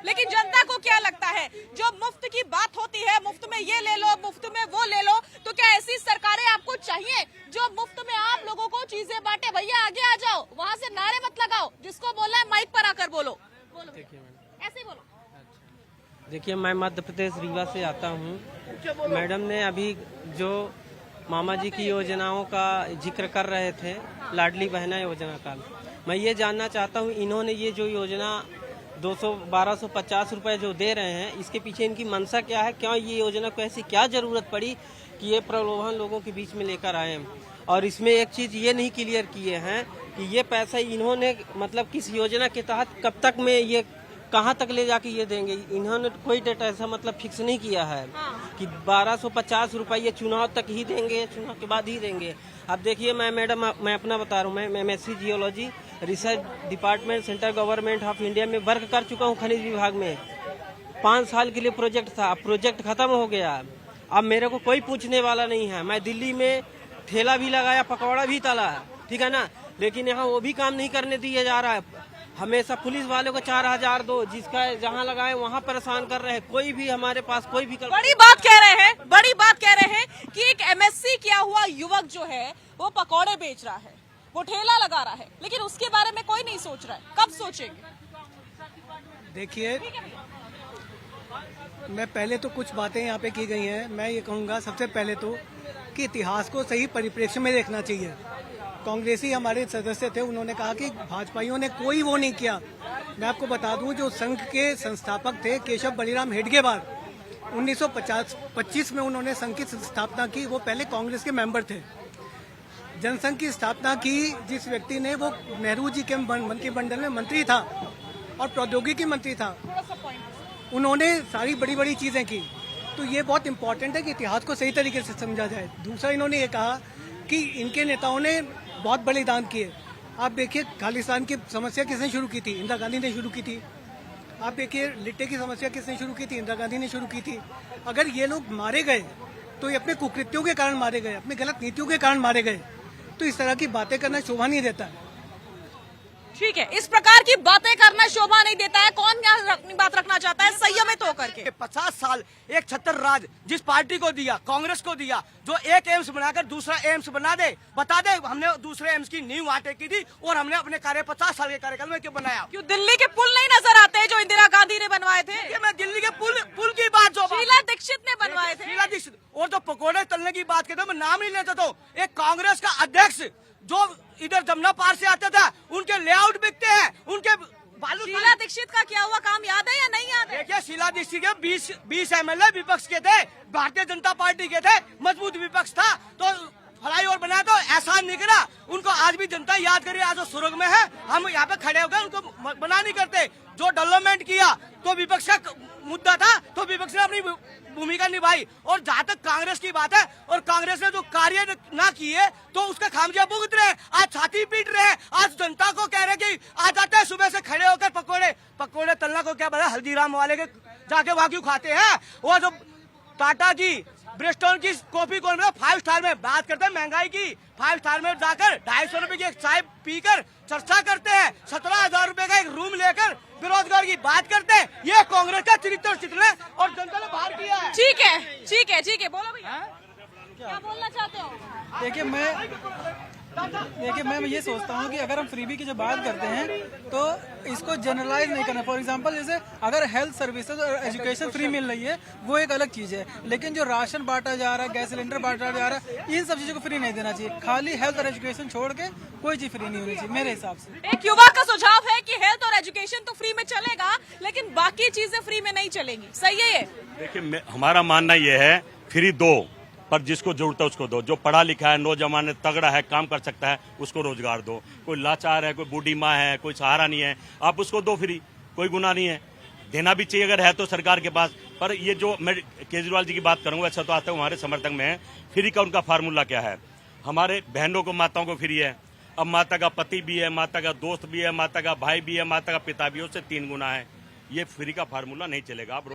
लेकिन जनता को क्या लगता है, जो मुफ्त की बात होती है, मुफ्त में ये ले लो, मुफ्त में वो ले लो, तो क्या ऐसी सरकारें आपको चाहिए जो मुफ्त में आप लोगों को चीजें बांटे? भैया आगे आ जाओ, वहाँ से नारे मत लगाओ, जिसको बोलना है माइक पर आकर बोलो। ऐसे ही बोलो। देखिए, मैं मध्य प्रदेश रीवा से आता हूँ। मैडम ने अभी जो मामा जी की योजनाओं का जिक्र कर रहे थे, लाडली बहना योजना का, मैं ये जानना चाहता हूँ, इन्होंने ये जो योजना 1250 रुपए जो दे रहे हैं, इसके पीछे इनकी मंशा क्या है? क्यों ये योजना को ऐसी क्या जरूरत पड़ी कि ये प्रलोभन लोगों के बीच में लेकर आए? और इसमें एक चीज ये नहीं क्लियर किए हैं कि ये पैसा इन्होंने मतलब किस योजना के तहत कब तक में ये कहाँ तक ले जाके ये देंगे। इन्होंने कोई डेट ऐसा मतलब फिक्स नहीं किया है कि 1250 रुपए ये चुनाव तक ही देंगे, चुनाव के बाद ही देंगे। अब देखिए, मैं अपना बता रहा हूँ, मैं MSc geology research department central government of India में वर्क कर चुका हूँ, खनिज विभाग में। 5 साल के लिए प्रोजेक्ट था, अब प्रोजेक्ट खत्म हो गया। अब मेरे को कोई पूछने वाला नहीं है। मैं दिल्ली में ठेला भी लगाया, पकौड़ा भी तला, ठीक है ना, लेकिन यहाँ वो भी काम नहीं करने दिया जा रहा है। हमेशा पुलिस वालों को 4000 दो, जिसका जहाँ लगाए वहाँ परेशान कर रहे हैं। कोई भी हमारे पास कोई भी बड़ी बात कह रहे हैं कि एक MSc किया हुआ युवक जो है वो पकौड़े बेच रहा है, वो ठेला लगा रहा है, लेकिन उसके बारे में कोई नहीं सोच रहा है। कब सोचेंगे? देखिए, मैं पहले तो कुछ बातें यहाँ पे की गई हैं। मैं ये कहूँगा सबसे पहले तो कि इतिहास को सही परिप्रेक्ष्य में देखना चाहिए। कांग्रेसी हमारे सदस्य थे, उन्होंने कहा कि भाजपाइयों ने कोई वो नहीं किया। मैं आपको बता दूं, जो संघ के संस्थापक थे केशव बलिराम हेडगेवार, 1925 में उन्होंने संघ की स्थापना की। वो पहले कांग्रेस के मेंबर थे। जनसंघ की स्थापना की जिस व्यक्ति ने, वो नेहरू जी के मंत्रिमंडल में मंत्री था और प्रौद्योगिकी मंत्री था। उन्होंने सारी बड़ी बड़ी चीजें की। तो ये बहुत इंपॉर्टेंट है कि इतिहास को सही तरीके से समझा जाए। दूसरा, इन्होंने ये कहा कि इनके नेताओं ने बहुत बलिदान किए। आप देखिए, खालिस्तान की समस्या किसने शुरू की थी? इंदिरा गांधी ने शुरू की थी। आप देखिए, लिट्टे की समस्या किसने शुरू की थी? इंदिरा गांधी ने शुरू की थी। अगर ये लोग मारे गए तो ये अपने कुकृत्यों के कारण मारे गए, अपनी गलत नीतियों के कारण मारे गए। तो इस तरह की बातें करना शोभा नहीं देता है। ठीक है, इस प्रकार की बातें करना शोभा नहीं देता है। कौन अपनी बात रखना चाहता है संयमित होकर के? 50 साल एक छत्र राज जिस पार्टी को दिया, कांग्रेस को दिया, जो एक एम्स बनाकर दूसरा एम्स बना दे, बता दे हमने दूसरे एम्स की नींव वहाँ टेकी थी और हमने अपने 50 साल के कार्यकाल में क्यों बनाया? क्यों दिल्ली के पुल नहीं नजर आते जो इंदिरा गांधी ने बनवाए थे? ये मैं दिल्ली के पुल की बात, जो शीला दीक्षित ने बनवाए थे। शीला दीक्षित। और जो पकौड़े तलने की बात करते, मैं नाम नहीं लेता, तो एक कांग्रेस का अध्यक्ष जो इधर जमुना पार से आता था, उनके लेआउट बिकते हैं, उनके बालू। शीला दीक्षित का क्या हुआ काम याद है या नहीं याद है? देखिए, शीला दीक्षित के 20 MLA विपक्ष के थे, भारतीय जनता पार्टी के थे, मजबूत विपक्ष था, तो फ्लाईओवर बनाया तो एहसान नहीं करा। उनको आज भी जनता याद करे, आज वो स्वर्ग में है, हम यहाँ पे खड़े होकर उनको मना नहीं करते। जो डेवलपमेंट किया तो विपक्ष का मुद्दा था, तो विपक्ष ने अपनी भूमिका निभाई। और जहाँ तक कांग्रेस की बात है, और कांग्रेस ने जो कार्य ना किए तो उसका खामियाजा भुगत रहे हैं। आज छाती पीट रहे हैं, आज जनता को कह रहे कि आज आते हैं सुबह से खड़े होकर पकौड़े तलना को क्या पता, हल्दीराम वाले के जाके वहाँ क्यों खाते हैं? वो जो टाटा की ब्रिस्टोल की कॉफी कौन 5 स्टार में बात करते हैं, महंगाई की 5 स्टार में जाकर 250 रुपए की एक चाय पीकर चर्चा करते हैं, 17,000 रुपए का एक रूम लेकर बेरोजगार की बात करते हैं। ये कांग्रेस का चरित्र चित्र है और जनता ने बाहर किया है। ठीक है, बोलो भैया, क्या बोलना चाहते हो? देखिए, मैं ये सोचता हूँ कि अगर हम फ्रीबी की जो बात करते हैं तो इसको जनरलाइज नहीं करना। फॉर एग्जांपल, जैसे अगर हेल्थ सर्विसेज और एजुकेशन फ्री मिल रही है वो एक अलग चीज है, लेकिन जो राशन बांटा जा रहा है, गैस सिलेंडर बांटा जा रहा है, इन सब चीजों को फ्री नहीं देना चाहिए। खाली हेल्थ और एजुकेशन छोड़ के कोई चीज फ्री नहीं होनी चाहिए मेरे हिसाब से। एक युवा का सुझाव है कि हेल्थ और एजुकेशन तो फ्री में चलेगा, लेकिन बाकी चीजें फ्री में नहीं चलेंगी। सही है ये? देखिए, हमारा मानना ये है, फ्री दो, पर जिसको जरूरत है उसको दो। जो पढ़ा लिखा है, नौजवान है, तगड़ा है, काम कर सकता है, उसको रोजगार दो। कोई लाचार है, कोई बूढ़ी माँ है, कोई सहारा नहीं है, आप उसको दो फ्री, कोई गुनाह नहीं है। देना भी चाहिए अगर है तो सरकार के पास। पर ये जो मैं केजरीवाल जी की बात करूंगा, अच्छा तो आता हूँ हमारे समर्थक में है। फ्री का उनका फार्मूला क्या है? हमारे बहनों को, माताओं को फ्री है। अब माता का पति भी है, माता का दोस्त भी है, माता का भाई भी है, माता का पिता भी है, उससे 3 गुना है। ये फ्री का फार्मूला नहीं चलेगा। आप